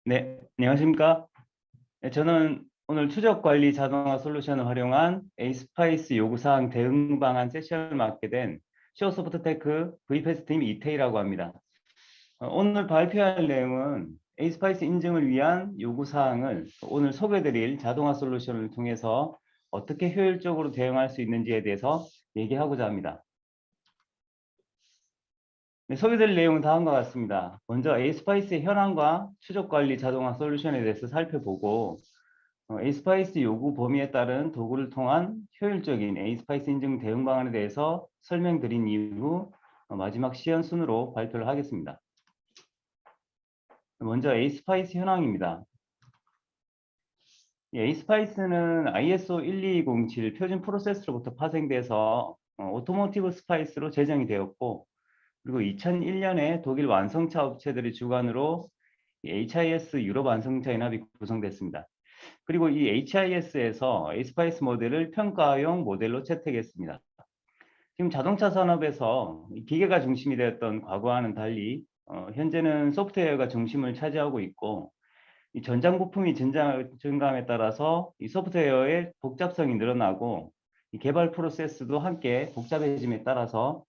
네, 안녕하십니까? 네, 저는 오늘 추적 관리 자동화 솔루션을 활용한 에이스파이스 요구사항 대응 방안 세션을 맡게 된 시오소프트테크 V패스트팀 이태희라고 합니다. 오늘 발표할 내용은 에이스파이스 인증을 위한 요구사항을 오늘 소개드릴 자동화 솔루션을 통해서 어떻게 효율적으로 대응할 수 있는지에 대해서 얘기하고자 합니다. 네, 소개드릴 내용은 다음과 같습니다. 먼저 에이스파이스의 현황과 추적 관리 자동화 솔루션에 대해서 살펴보고 에이스파이스 요구 범위에 따른 도구를 통한 효율적인 에이스파이스 인증 대응 방안에 대해서 설명드린 이후 마지막 시연 순으로 발표를 하겠습니다. 먼저 에이스파이스 현황입니다. 에이스파이스는 ISO 12007 표준 프로세스로부터 파생돼서 오토모티브 스파이스로 제정이 되었고, 그리고 2001년에 독일 완성차 업체들의 주관으로 HIS 유럽 완성차 연합이 구성됐습니다. 그리고 이 HIS에서 에이스파이스 모델을 평가용 모델로 채택했습니다. 지금 자동차 산업에서 기계가 중심이 되었던 과거와는 달리 현재는 소프트웨어가 중심을 차지하고 있고, 이 전장 부품이 증가함에 따라서 이 소프트웨어의 복잡성이 늘어나고 이 개발 프로세스도 함께 복잡해짐에 따라서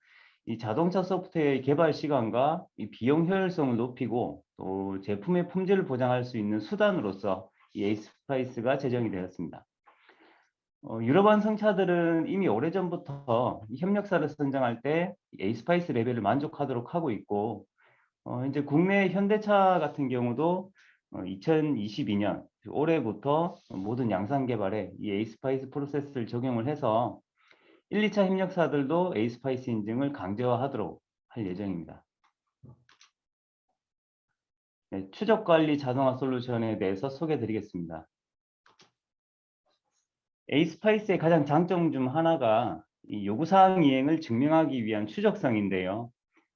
이 자동차 소프트웨어의 개발 시간과 이 비용 효율성을 높이고 또 제품의 품질을 보장할 수 있는 수단으로서 이 에이스파이스가 제정이 되었습니다. 유럽 완성차들은 이미 오래전부터 협력사를 선정할 때 에이스파이스 레벨을 만족하도록 하고 있고, 이제 국내 현대차 같은 경우도 2022년 올해부터 모든 양산 개발에 이 에이스파이스 프로세스를 적용을 해서 1, 2차 협력사들도 에이스파이스 인증을 강제화하도록 할 예정입니다. 네, 추적 관리 자동화 솔루션에 대해서 소개해 드리겠습니다. 에이스파이스의 가장 장점 중 하나가 이 요구사항 이행을 증명하기 위한 추적성인데요.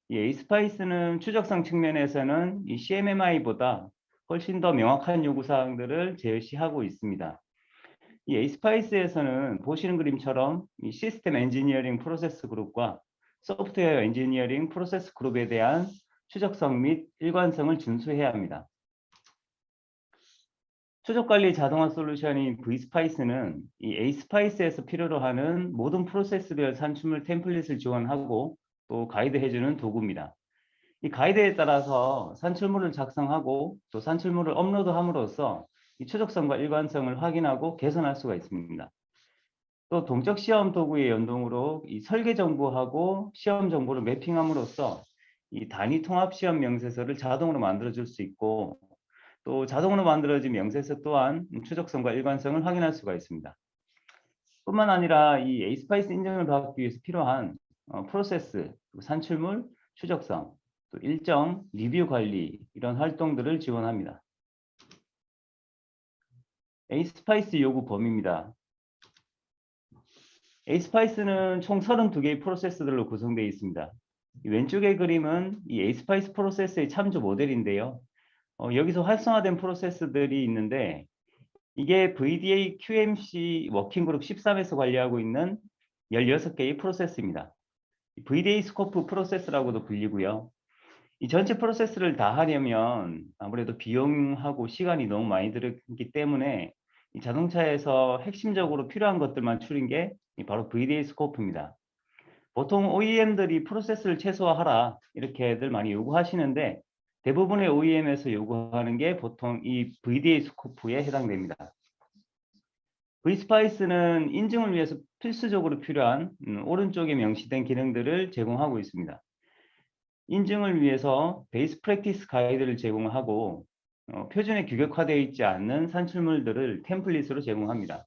이 에이스파이스는 추적성 측면에서는 이 CMMI보다 훨씬 더 명확한 요구사항들을 제시하고 있습니다. 이 에이스파이스에서는 보시는 그림처럼 이 시스템 엔지니어링 프로세스 그룹과 소프트웨어 엔지니어링 프로세스 그룹에 대한 추적성 및 일관성을 준수해야 합니다. 추적관리 자동화 솔루션인 V스파이스는 이 A스파이스에서 필요로 하는 모든 프로세스별 산출물 템플릿을 지원하고 또 가이드해주는 도구입니다. 이 가이드에 따라서 산출물을 작성하고 또 산출물을 업로드함으로써 이 추적성과 일관성을 확인하고 개선할 수가 있습니다. 또 동적 시험 도구의 연동으로 이 설계 정보하고 시험 정보를 매핑함으로써 이 단위 통합 시험 명세서를 자동으로 만들어줄 수 있고, 또 자동으로 만들어진 명세서 또한 추적성과 일관성을 확인할 수가 있습니다. 뿐만 아니라 이 에이스파이스 인증을 받기 위해서 필요한 프로세스, 산출물, 추적성, 또 일정, 리뷰 관리 이런 활동들을 지원합니다. 에이스파이스 요구 범위입니다. 에이스파이스는 총 32개의 프로세스들로 구성되어 있습니다. 왼쪽의 그림은 이 에이스파이스 프로세스의 참조 모델인데요. 여기서 활성화된 프로세스들이 있는데, 이게 VDA QMC 워킹그룹 13에서 관리하고 있는 16개의 프로세스입니다. VDA 스코프 프로세스라고도 불리고요. 이 전체 프로세스를 다 하려면 아무래도 비용하고 시간이 너무 많이 들기 때문에 이 자동차에서 핵심적으로 필요한 것들만 추린 게 바로 VDA 스코프입니다. 보통 OEM들이 프로세스를 최소화하라 이렇게들 많이 요구하시는데, 대부분의 OEM에서 요구하는 게 보통 이 VDA 스코프에 해당됩니다. V스파이스는 인증을 위해서 필수적으로 필요한 오른쪽에 명시된 기능들을 제공하고 있습니다. 인증을 위해서 베이스 프랙티스 가이드를 제공하고 표준에 규격화되어 있지 않는 산출물들을 템플릿으로 제공합니다.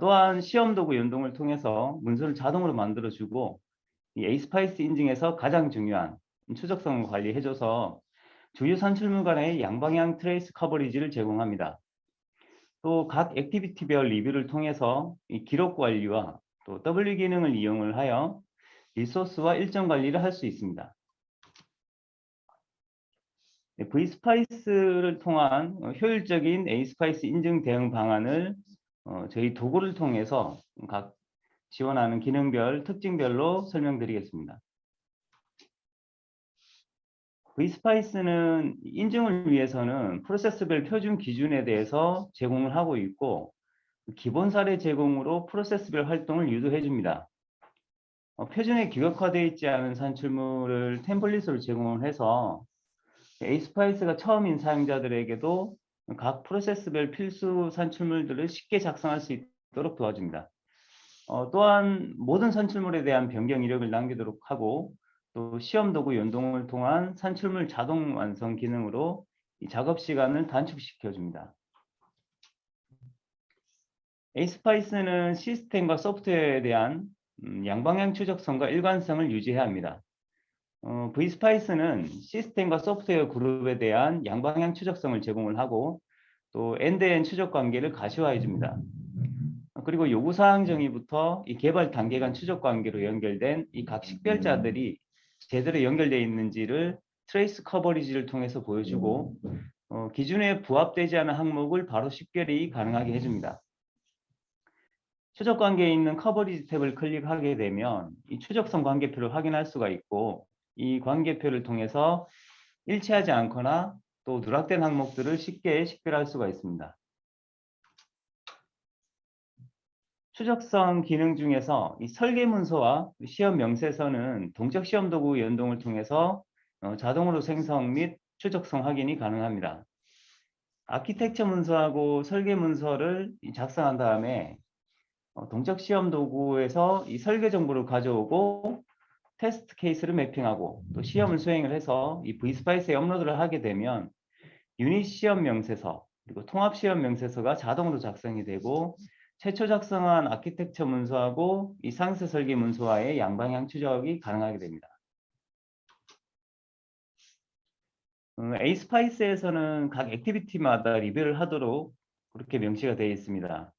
또한 시험 도구 연동을 통해서 문서를 자동으로 만들어주고, 이 에이스파이스 인증에서 가장 중요한 추적성을 관리해줘서 주요 산출물 간의 양방향 트레이스 커버리지를 제공합니다. 또 각 액티비티별 리뷰를 통해서 이 기록 관리와 또 W 기능을 이용을 하여 리소스와 일정 관리를 할 수 있습니다. V스파이스를 통한 효율적인 A스파이스 인증 대응 방안을 저희 도구를 통해서 각 지원하는 기능별, 특징별로 설명드리겠습니다. V스파이스는 인증을 위해서는 프로세스별 표준 기준에 대해서 제공을 하고 있고, 기본 사례 제공으로 프로세스별 활동을 유도해 줍니다. 표준에 규격화되어 있지 않은 산출물을 템플릿으로 제공을 해서 A스파이스가 처음인 사용자들에게도 각 프로세스별 필수 산출물들을 쉽게 작성할 수 있도록 도와줍니다. 또한 모든 산출물에 대한 변경 이력을 남기도록 하고, 또 시험 도구 연동을 통한 산출물 자동 완성 기능으로 이 작업 시간을 단축시켜 줍니다. A스파이스는 시스템과 소프트웨어에 대한 양방향 추적성과 일관성을 유지해야 합니다. V스파이스는 시스템과 소프트웨어 그룹에 대한 양방향 추적성을 제공을 하고, 또 엔드엔드 추적 관계를 가시화해 줍니다. 그리고 요구사항 정의부터 이 개발 단계 간 추적 관계로 연결된 이 각 식별자들이 제대로 연결되어 있는지를 트레이스 커버리지를 통해서 보여주고, 기준에 부합되지 않은 항목을 바로 식별이 가능하게 해줍니다. 추적 관계에 있는 커버리지 탭을 클릭하게 되면 이 추적성 관계표를 확인할 수가 있고, 이 관계표를 통해서 일치하지 않거나 또 누락된 항목들을 쉽게 식별할 수가 있습니다. 추적성 기능 중에서 이 설계 문서와 시험 명세서는 동적 시험 도구 연동을 통해서 자동으로 생성 및 추적성 확인이 가능합니다. 아키텍처 문서하고 설계 문서를 작성한 다음에 동적 시험 도구에서 이 설계 정보를 가져오고 테스트 케이스를 매핑하고 또 시험을 수행을 해서 이 V스파이스에 업로드를 하게 되면 유닛 시험 명세서 그리고 통합 시험 명세서가 자동으로 작성이 되고, 최초 작성한 아키텍처 문서하고 이 상세 설계 문서와의 양방향 추적이 가능하게 됩니다. A스파이스에서는 각 액티비티마다 리뷰를 하도록 그렇게 명시가 되어 있습니다.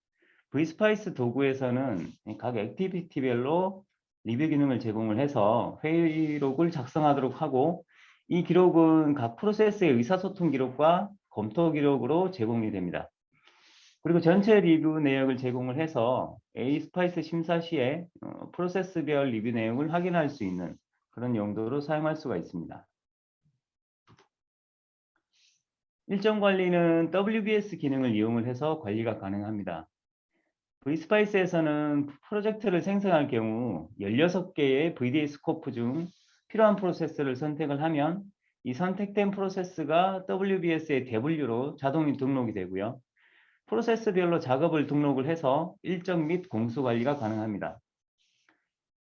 V스파이스 도구에서는 각 액티비티별로 리뷰 기능을 제공을 해서 회의록을 작성하도록 하고, 이 기록은 각 프로세스의 의사소통 기록과 검토 기록으로 제공이 됩니다. 그리고 전체 리뷰 내역을 제공을 해서 A스파이스 심사 시에 프로세스별 리뷰 내용을 확인할 수 있는 그런 용도로 사용할 수가 있습니다. 일정 관리는 WBS 기능을 이용을 해서 관리가 가능합니다. V스파이스에서는 프로젝트를 생성할 경우 16개의 VDA 스코프 중 필요한 프로세스를 선택을 하면 이 선택된 프로세스가 WBS의 대분류로 자동 등록이 되고요. 프로세스별로 작업을 등록을 해서 일정 및 공수 관리가 가능합니다.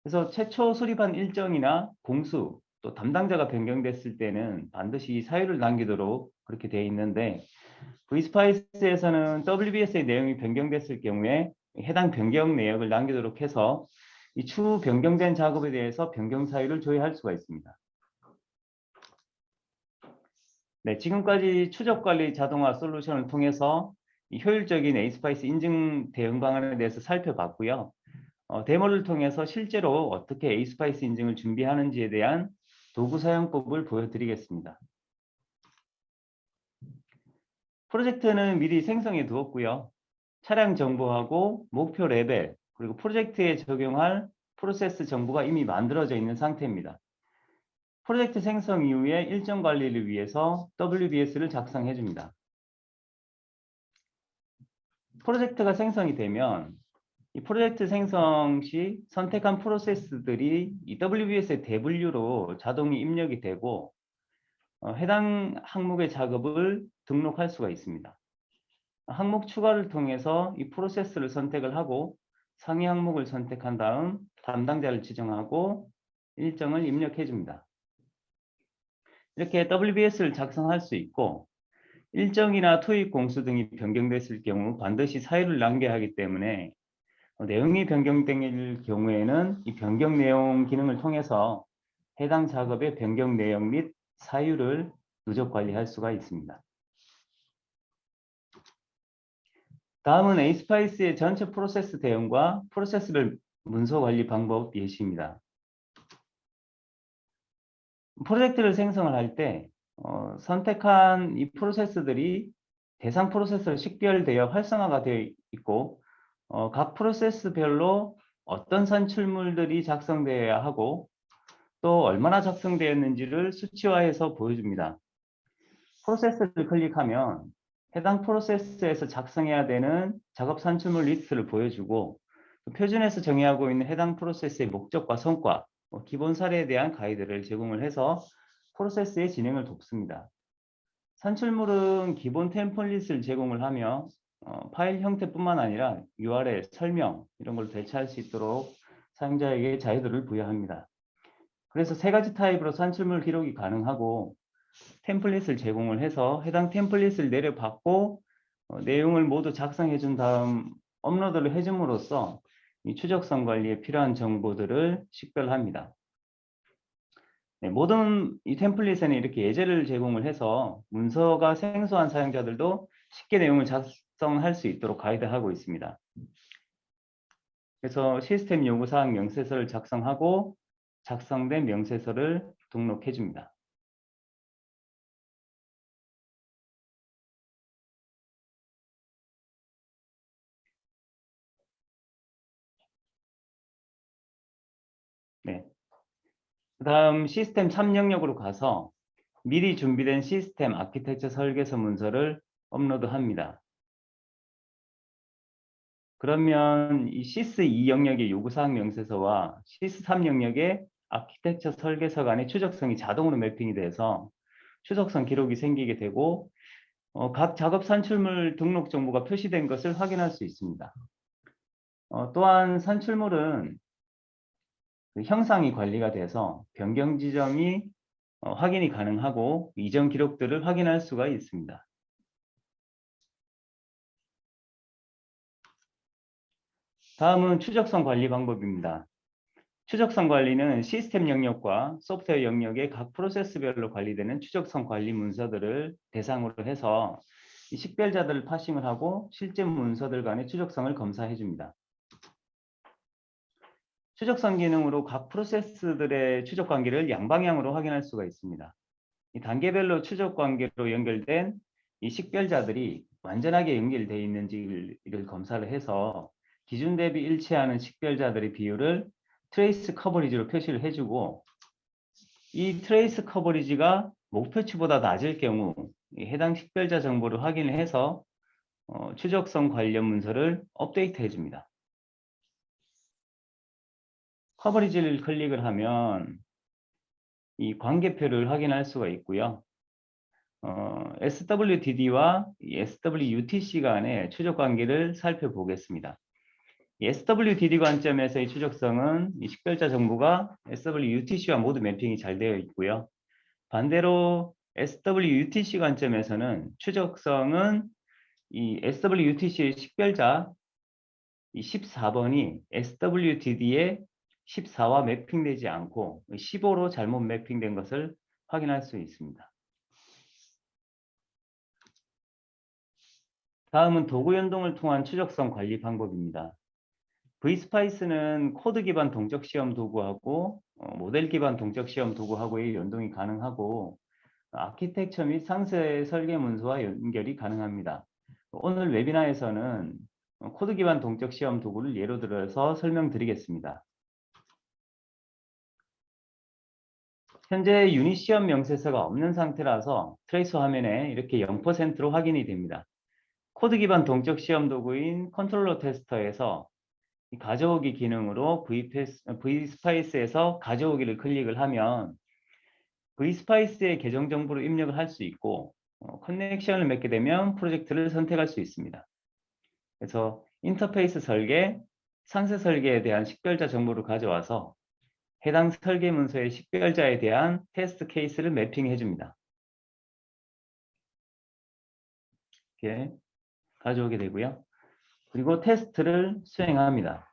그래서 최초 수립한 일정이나 공수, 또 담당자가 변경됐을 때는 반드시 사유를 남기도록 그렇게 되어 있는데, V스파이스에서는 WBS의 내용이 변경됐을 경우에 해당 변경 내역을 남기도록 해서 이 추후 변경된 작업에 대해서 변경 사유를 조회할 수가 있습니다. 네, 지금까지 추적 관리 자동화 솔루션을 통해서 이 효율적인 A스파이스 인증 대응 방안에 대해서 살펴봤고요. 데모를 통해서 실제로 어떻게 A스파이스 인증을 준비하는지에 대한 도구 사용법을 보여드리겠습니다. 프로젝트는 미리 생성해 두었고요. 차량 정보하고 목표 레벨, 그리고 프로젝트에 적용할 프로세스 정보가 이미 만들어져 있는 상태입니다. 프로젝트 생성 이후에 일정 관리를 위해서 WBS를 작성해 줍니다. 프로젝트가 생성이 되면 이 프로젝트 생성 시 선택한 프로세스들이 이 WBS의 대분류로 자동이 입력이 되고, 해당 항목의 작업을 등록할 수가 있습니다. 항목 추가를 통해서 이 프로세스를 선택을 하고 상위 항목을 선택한 다음 담당자를 지정하고 일정을 입력해 줍니다. 이렇게 WBS를 작성할 수 있고, 일정이나 토익 공수 등이 변경됐을 경우 반드시 사유를 남겨야 하기 때문에 내용이 변경될 경우에는 이 변경 내용 기능을 통해서 해당 작업의 변경 내용 및 사유를 누적 관리할 수가 있습니다. 다음은 A스파이스의 전체 프로세스 대응과 프로세스별 문서 관리 방법 예시입니다. 프로젝트를 생성을 할 때 선택한 이 프로세스들이 대상 프로세스로 식별되어 활성화가 되어 있고, 각 프로세스별로 어떤 산출물들이 작성되어야 하고, 또 얼마나 작성되었는지를 수치화해서 보여줍니다. 프로세스를 클릭하면 해당 프로세스에서 작성해야 되는 작업 산출물 리스트를 보여주고 표준에서 정의하고 있는 해당 프로세스의 목적과 성과, 기본 사례에 대한 가이드를 제공을 해서 프로세스의 진행을 돕습니다. 산출물은 기본 템플릿을 제공을 하며 파일 형태뿐만 아니라 URL, 설명 이런 걸 대체할 수 있도록 사용자에게 자유도를 부여합니다. 그래서 세 가지 타입으로 산출물 기록이 가능하고 템플릿을 제공을 해서 해당 템플릿을 내려받고 내용을 모두 작성해 준 다음 업로드를 해줌으로써 이 추적성 관리에 필요한 정보들을 식별합니다. 네, 모든 이 템플릿에는 이렇게 예제를 제공을 해서 문서가 생소한 사용자들도 쉽게 내용을 작성할 수 있도록 가이드하고 있습니다. 그래서 시스템 요구사항 명세서를 작성하고 작성된 명세서를 등록해 줍니다. 네. 그 다음 시스템 참여 영역으로 가서 미리 준비된 시스템 아키텍처 설계서 문서를 업로드합니다. 그러면 이 시스2 영역의 요구사항 명세서와 시스3 영역의 아키텍처 설계서 간의 추적성이 자동으로 매핑이 돼서 추적성 기록이 생기게 되고 각 작업 산출물 등록 정보가 표시된 것을 확인할 수 있습니다. 또한 산출물은 그 형상이 관리가 돼서 변경 지점이 확인이 가능하고 이전 기록들을 확인할 수가 있습니다. 다음은 추적성 관리 방법입니다. 추적성 관리는 시스템 영역과 소프트웨어 영역의 각 프로세스별로 관리되는 추적성 관리 문서들을 대상으로 해서 이 식별자들을 파싱을 하고 실제 문서들 간의 추적성을 검사해 줍니다. 추적성 기능으로 각 프로세스들의 추적 관계를 양방향으로 확인할 수가 있습니다. 이 단계별로 추적 관계로 연결된 이 식별자들이 완전하게 연결되어 있는지를 검사를 해서 기준 대비 일치하는 식별자들의 비율을 트레이스 커버리지로 표시를 해주고 이 트레이스 커버리지가 목표치보다 낮을 경우 해당 식별자 정보를 확인을 해서 추적성 관련 문서를 업데이트 해줍니다. 커버리지를 클릭을 하면 이 관계표를 확인할 수가 있고요. SWDD와 SWUTC 간의 추적 관계를 살펴보겠습니다. SWDD 관점에서의 추적성은 이 식별자 정보가 SWUTC와 모두 매핑이 잘 되어 있고요. 반대로 SWUTC 관점에서는 추적성은 이 SWUTC의 식별자 이 14번이 SWDD의 14와 매핑되지 않고 15로 잘못 매핑된 것을 확인할 수 있습니다. 다음은 도구 연동을 통한 추적성 관리 방법입니다. vSpice는 코드 기반 동적 시험 도구하고 모델 기반 동적 시험 도구하고의 연동이 가능하고 아키텍처 및 상세 설계 문서와 연결이 가능합니다. 오늘 웨비나에서는 코드 기반 동적 시험 도구를 예로 들어서 설명드리겠습니다. 현재 유닛 시험 명세서가 없는 상태라서 트레이서 화면에 이렇게 0%로 확인이 됩니다. 코드 기반 동적 시험 도구인 컨트롤러 테스터에서 가져오기 기능으로 vSpice에서 가져오기를 클릭을 하면 vSpice의 계정 정보를 입력을 할 수 있고 커넥션을 맺게 되면 프로젝트를 선택할 수 있습니다. 그래서 인터페이스 설계, 상세 설계에 대한 식별자 정보를 가져와서 해당 설계 문서의 식별자에 대한 테스트 케이스를 매핑해 줍니다. 이렇게 가져오게 되고요. 그리고 테스트를 수행합니다.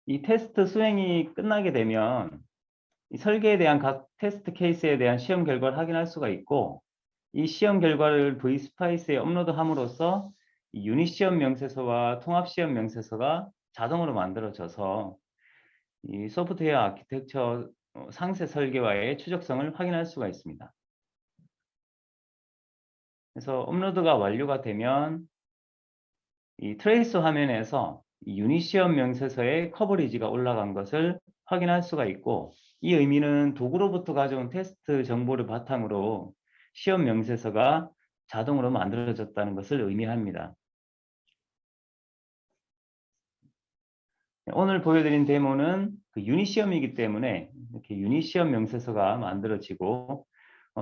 이 테스트 수행이 끝나게 되면 이 설계에 대한 각 테스트 케이스에 대한 시험 결과를 확인할 수가 있고 이 시험 결과를 vSpice에 업로드함으로써 유닛 시험 명세서와 통합 시험 명세서가 자동으로 만들어져서 이 소프트웨어 아키텍처 상세 설계와의 추적성을 확인할 수가 있습니다. 그래서 업로드가 완료가 되면 이 트레이스 화면에서 이 유니시엄 명세서의 커버리지가 올라간 것을 확인할 수가 있고, 이 의미는 도구로부터 가져온 테스트 정보를 바탕으로 시험 명세서가 자동으로 만들어졌다는 것을 의미합니다. 오늘 보여드린 데모는 그 유니시험이기 때문에 이렇게 유니시험 명세서가 만들어지고,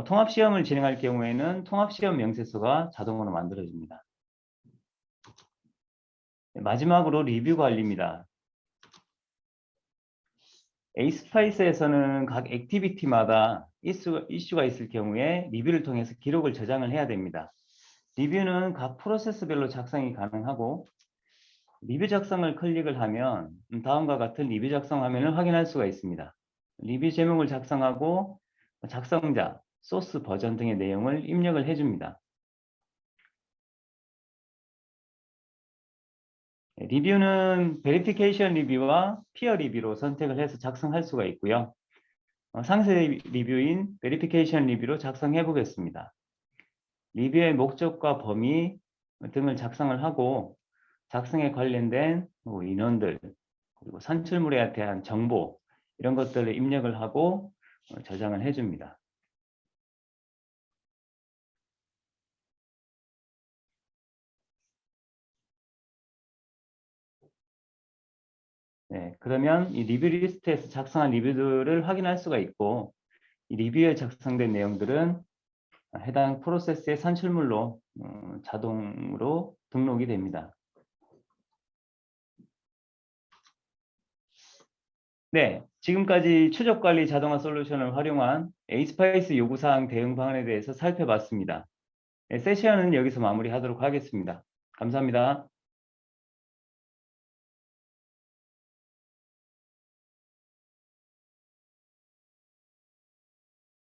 통합시험을 진행할 경우에는 통합시험 명세서가 자동으로 만들어집니다. 마지막으로 리뷰 관리입니다. 에이스파이스에서는 각 액티비티마다 이슈가 있을 경우에 리뷰를 통해서 기록을 저장을 해야 됩니다. 리뷰는 각 프로세스별로 작성이 가능하고, 리뷰 작성을 클릭을 하면 다음과 같은 리뷰 작성 화면을 확인할 수가 있습니다. 리뷰 제목을 작성하고 작성자, 소스 버전 등의 내용을 입력을 해줍니다. 리뷰는 베리피케이션 리뷰와 피어 리뷰로 선택을 해서 작성할 수가 있고요. 상세 리뷰인 베리피케이션 리뷰로 작성해 보겠습니다. 리뷰의 목적과 범위 등을 작성을 하고, 작성에 관련된 인원들, 그리고 산출물에 대한 정보, 이런 것들을 입력을 하고 저장을 해줍니다. 네, 그러면 이 리뷰 리스트에서 작성한 리뷰들을 확인할 수가 있고, 이 리뷰에 작성된 내용들은 해당 프로세스의 산출물로 자동으로 등록이 됩니다. 네, 지금까지 추적관리 자동화 솔루션을 활용한 에이스파이스 요구사항 대응 방안에 대해서 살펴봤습니다. 네, 세션은 여기서 마무리하도록 하겠습니다. 감사합니다.